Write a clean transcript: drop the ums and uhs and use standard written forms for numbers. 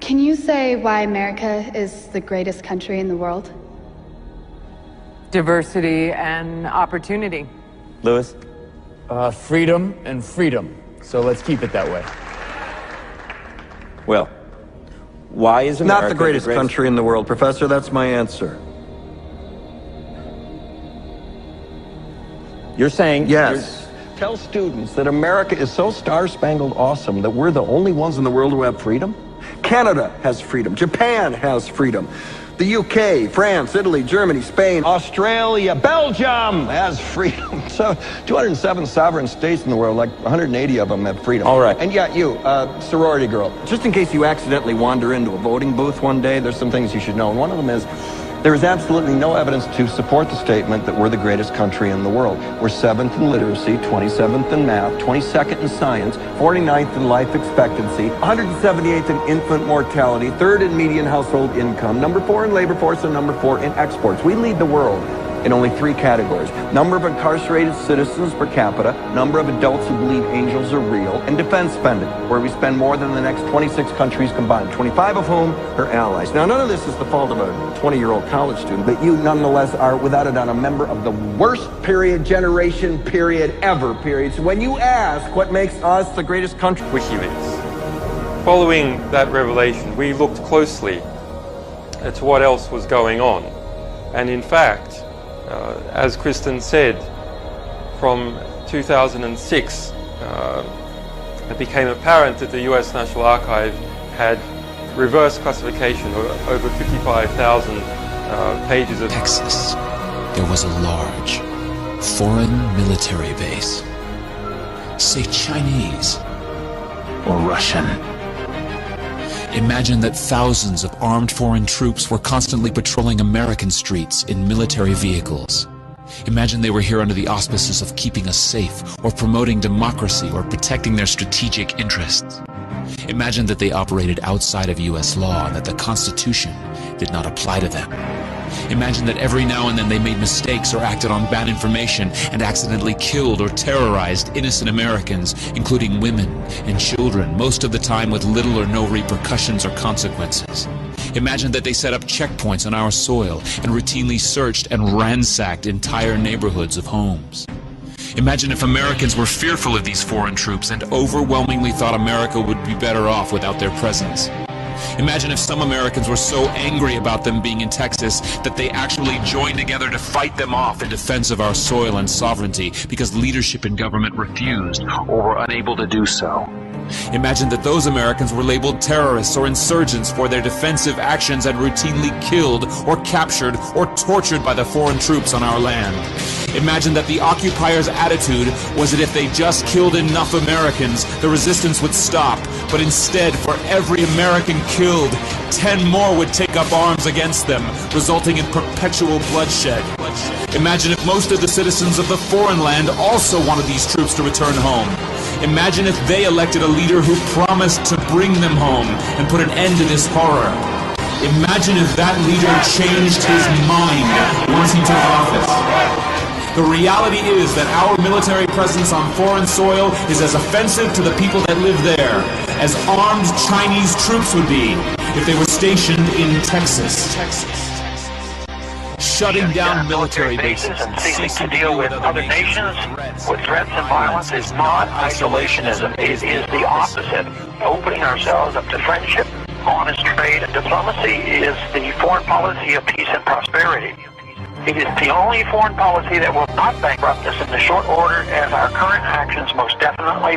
Can you say why America is the greatest country in the world? Diversity and opportunity. Lewis? Freedom and freedom. So let's keep it that way. Well, why is America not the greatest country in the world, Professor. That's my answer. You're saying... Yes. Tell students that America is so star-spangled awesome that we're the only ones in the world who have freedom. Canada has freedom. Japan has freedom. The UK, France, Italy, Germany, Spain, Australia, Belgium has freedom. So 207 sovereign states in the world, like 180 of them have freedom. All right. And yet you, sorority girl, just in case you accidentally wander into a voting booth one day, there's some things you should know. And one of them is, there is absolutely no evidence to support the statement that we're the greatest country in the world. We're 7th in literacy, 27th in math, 22nd in science, 49th in life expectancy, 178th in infant mortality, 3rd in median household income, number 4 in labor force, and number 4 in exports. We lead the world in only 3 categories: number of incarcerated citizens per capita, number of adults who believe angels are real, and defense spending, where we spend more than the next 26 countries combined, 25 of whom are allies. Now, none of this is the fault of a 20-year-old college student, but you nonetheless are, without a doubt, a member of the worst generation ever. So when you ask what makes us the greatest country... WikiLeaks. Following that revelation, we looked closely at what else was going on. And in fact, as Kristen said, from 2006, it became apparent that the US National Archive had reverse classification of over 55,000 pages of... Texas, there was a large foreign military base. Say Chinese or Russian. Imagine that thousands of armed foreign troops were constantly patrolling American streets in military vehicles. Imagine they were here under the auspices of keeping us safe, or promoting democracy, or protecting their strategic interests. Imagine that they operated outside of US law and that the Constitution did not apply to them. Imagine that every now and then they made mistakes or acted on bad information and accidentally killed or terrorized innocent Americans, including women and children, most of the time with little or no repercussions or consequences. Imagine that they set up checkpoints on our soil and routinely searched and ransacked entire neighborhoods of homes. Imagine if Americans were fearful of these foreign troops and overwhelmingly thought America would be better off without their presence. Imagine if some Americans were so angry about them being in Texas that they actually joined together to fight them off in defense of our soil and sovereignty because leadership in government refused or were unable to do so. Imagine that those Americans were labeled terrorists or insurgents for their defensive actions and routinely killed or captured or tortured by the foreign troops on our land. Imagine that the occupiers' attitude was that if they just killed enough Americans, the resistance would stop. But instead, for every American killed, 10 more would take up arms against them, resulting in perpetual bloodshed. Imagine if most of the citizens of the foreign land also wanted these troops to return home. Imagine if they elected a leader who promised to bring them home and put an end to this horror. Imagine if that leader changed his mind once he took office. The reality is that our military presence on foreign soil is as offensive to the people that live there as armed Chinese troops would be if they were stationed in Texas. Shutting down military bases and ceasing to deal with other nations with threats and violence is not isolationism. It is the opposite. Opening ourselves up to friendship, honest trade, and diplomacy is the foreign policy of peace and prosperity. It is the only foreign policy that will not bankrupt us in the short order, as our current actions most definitely